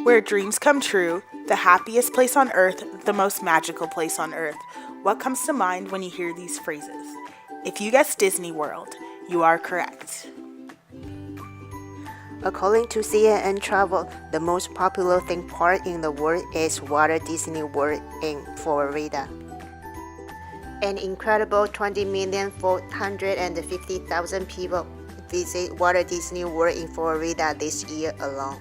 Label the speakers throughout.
Speaker 1: Where dreams come true, the happiest place on earth, the most magical place on earth. What comes to mind when you hear these phrases? If you guessed Disney World, you are correct.
Speaker 2: According to CNN Travel, the most popular theme park in the world is Walt Disney World in Florida. An incredible 20,450,000 people visit Walt Disney World in Florida this year alone.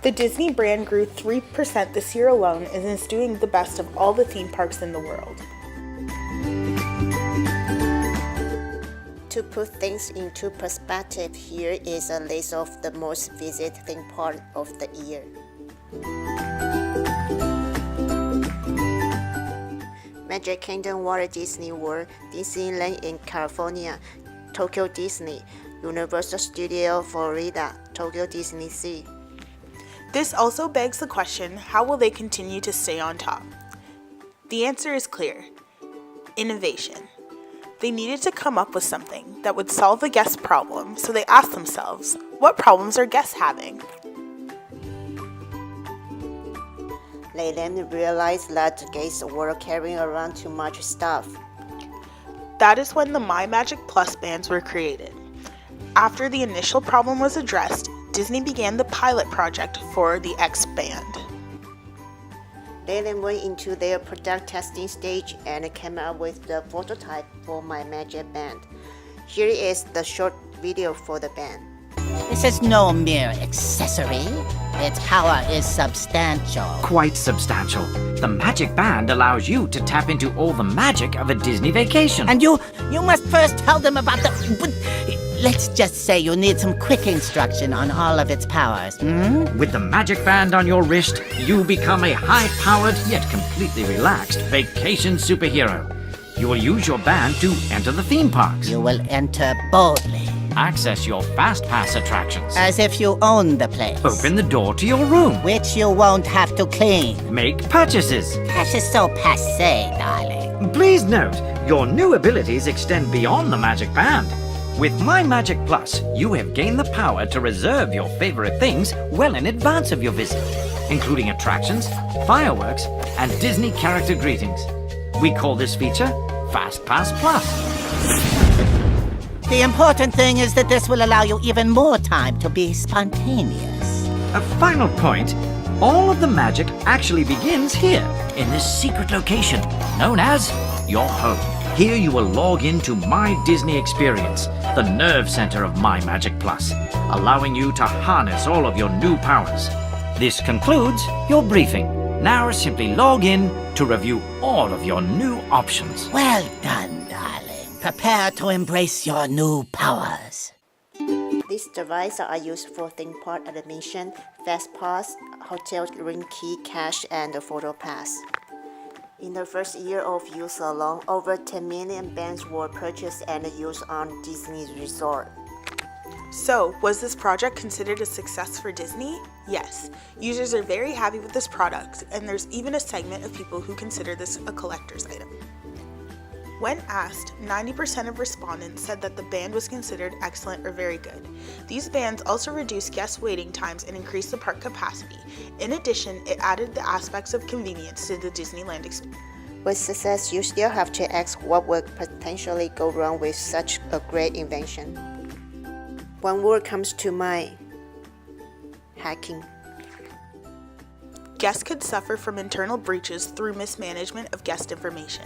Speaker 1: The Disney brand grew 3% this year alone and is doing the best of all the theme parks in the world.
Speaker 2: To put things into perspective, here is a list of the most visited theme parks of the year. Magic Kingdom, Walt Disney World, Disneyland in California, Tokyo Disney, Universal Studios Florida, Tokyo Disney Sea.
Speaker 1: This also begs the question, how will they continue to stay on top? The answer is clear: innovation. They needed to come up with something that would solve the guest problem, so they asked themselves, what problems are guests having?
Speaker 2: They then realized that guests were carrying around too much stuff.
Speaker 1: That is when the MyMagic Plus bands were created. After the initial problem was addressed, Disney began the pilot project for the X band.
Speaker 2: They then went into their product testing stage and came up with the prototype for MyMagic band. Here is the short video for the band.
Speaker 3: This is no mere accessory. Its power is substantial.
Speaker 4: Quite substantial. The Magic Band allows you to tap into all the magic of a Disney vacation.
Speaker 3: And you must first tell them about the... Let's just say you need some quick instruction on all of its powers,
Speaker 4: With the Magic Band on your wrist, you become a high-powered yet completely relaxed vacation superhero. You will use your band to enter the theme parks.
Speaker 3: You will enter boldly,
Speaker 4: Access your Fast Pass attractions.
Speaker 3: as if you own the place.
Speaker 4: Open the door to your room.
Speaker 3: Which you won't have to clean.
Speaker 4: Make purchases.
Speaker 3: Cash is so passé, darling.
Speaker 4: Please note, your new abilities extend beyond the Magic Band. With MyMagic Plus, you have gained the power to reserve your favorite things well in advance of your visit, including attractions, fireworks, and Disney character greetings. We call this feature Fast Pass Plus.
Speaker 3: The important thing is that this will allow you even more time to be spontaneous.
Speaker 4: A final point, all of the magic actually begins here, in this secret location, known as your home. Here you will log into My Disney Experience, the nerve center of MyMagic Plus, allowing you to harness all of your new powers. This concludes your briefing. Now simply log in to review all of your new options.
Speaker 3: Well done, darling. Prepare to embrace your new powers.
Speaker 2: These devices are used for theme park admission, Fast Pass, hotel room key, cash, and the photo pass. In the first year of use alone, over 10 million bands were purchased and used on Disney's resort.
Speaker 1: So, was this project considered a success for Disney? Yes. Users are very happy with this product, and there's even a segment of people who consider this a collector's item. When asked, 90% of respondents said that the band was considered excellent or very good. These bands also reduce guest waiting times and increase the park capacity. In addition, it added the aspects of convenience to the Disneyland experience.
Speaker 2: With success, you still have to ask what would potentially go wrong with such a great invention. One word comes to mind: hacking.
Speaker 1: Guests could suffer from internal breaches through mismanagement of guest information.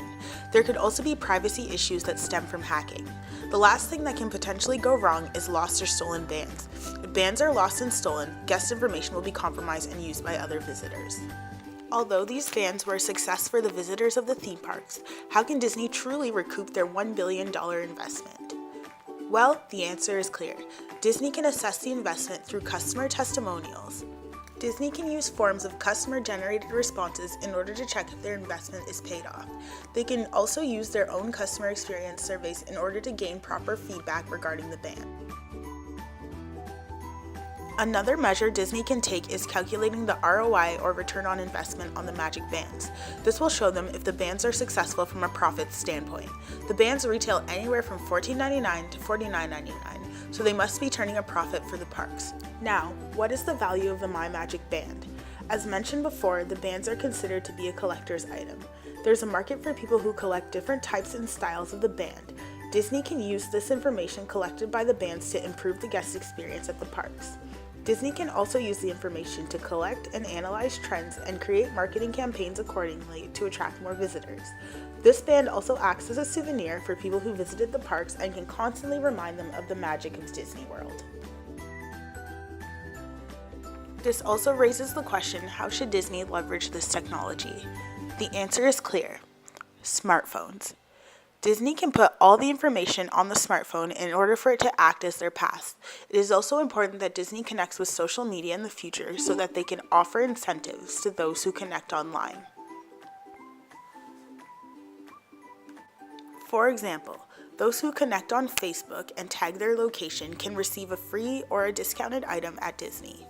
Speaker 1: There could also be privacy issues that stem from hacking. The last thing that can potentially go wrong is lost or stolen bands. If bands are lost and stolen, guest information will be compromised and used by other visitors. Although these bands were a success for the visitors of the theme parks, how can Disney truly recoup their $1 billion investment? Well, the answer is clear. Disney can assess the investment through customer testimonials. Disney can use forms of customer-generated responses in order to check if their investment is paid off. They can also use their own customer experience surveys in order to gain proper feedback regarding the band. Another measure Disney can take is calculating the ROI or return on investment on the Magic Bands. This will show them if the bands are successful from a profit standpoint. The bands retail anywhere from $14.99 to $49.99, so they must be turning a profit for the parks. Now, what is the value of the MyMagic band? As mentioned before, the bands are considered to be a collector's item. There's a market for people who collect different types and styles of the band. Disney can use this information collected by the bands to improve the guest experience at the parks. Disney can also use the information to collect and analyze trends and create marketing campaigns accordingly to attract more visitors. This band also acts as a souvenir for people who visited the parks and can constantly remind them of the magic of Disney World. This also raises the question, how should Disney leverage this technology? The answer is clear: smartphones. Disney can put all the information on the smartphone in order for it to act as their pass. It is also important that Disney connects with social media in the future so that they can offer incentives to those who connect online. For example, those who connect on Facebook and tag their location can receive a free or a discounted item at Disney.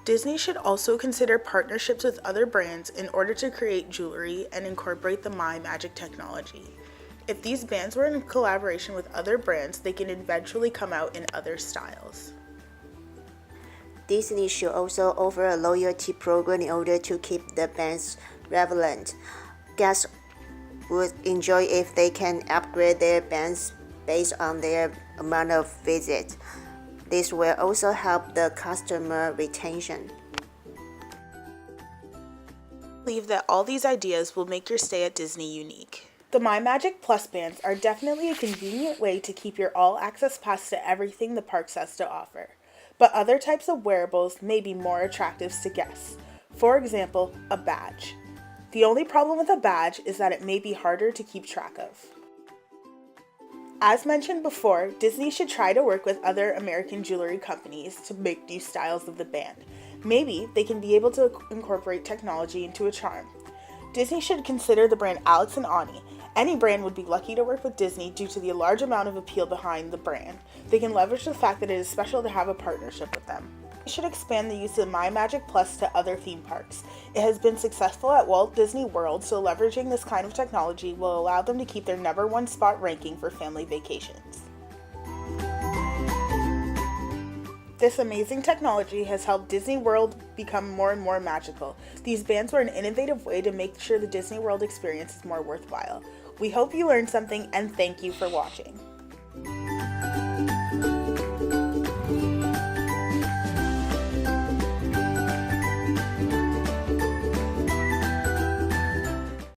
Speaker 1: Disney should also consider partnerships with other brands in order to create jewelry and incorporate the MyMagic technology. If these bands were in collaboration with other brands, they can eventually come out in other styles.
Speaker 2: Disney should also offer a loyalty program in order to keep the bands relevant. Guests would enjoy if they can upgrade their bands based on their amount of visits. This will also help the customer retention.
Speaker 1: I believe that all these ideas will make your stay at Disney unique. The MyMagic Plus bands are definitely a convenient way to keep your all-access pass to everything the parks has to offer. But other types of wearables may be more attractive to guests. For example, a badge. The only problem with a badge is that it may be harder to keep track of. As mentioned before, Disney should try to work with other American jewelry companies to make new styles of the band. Maybe they can be able to incorporate technology into a charm. Disney should consider the brand Alex and Ani. Any brand would be lucky to work with Disney due to the large amount of appeal behind the brand. They can leverage the fact that it is special to have a partnership with them. They should expand the use of MyMagic Plus to other theme parks. It has been successful at Walt Disney World, so leveraging this kind of technology will allow them to keep their #1 spot ranking for family vacations. This amazing technology has helped Disney World become more and more magical. These bands were an innovative way to make sure the Disney World experience is more worthwhile. We hope you learned something, and thank you for watching.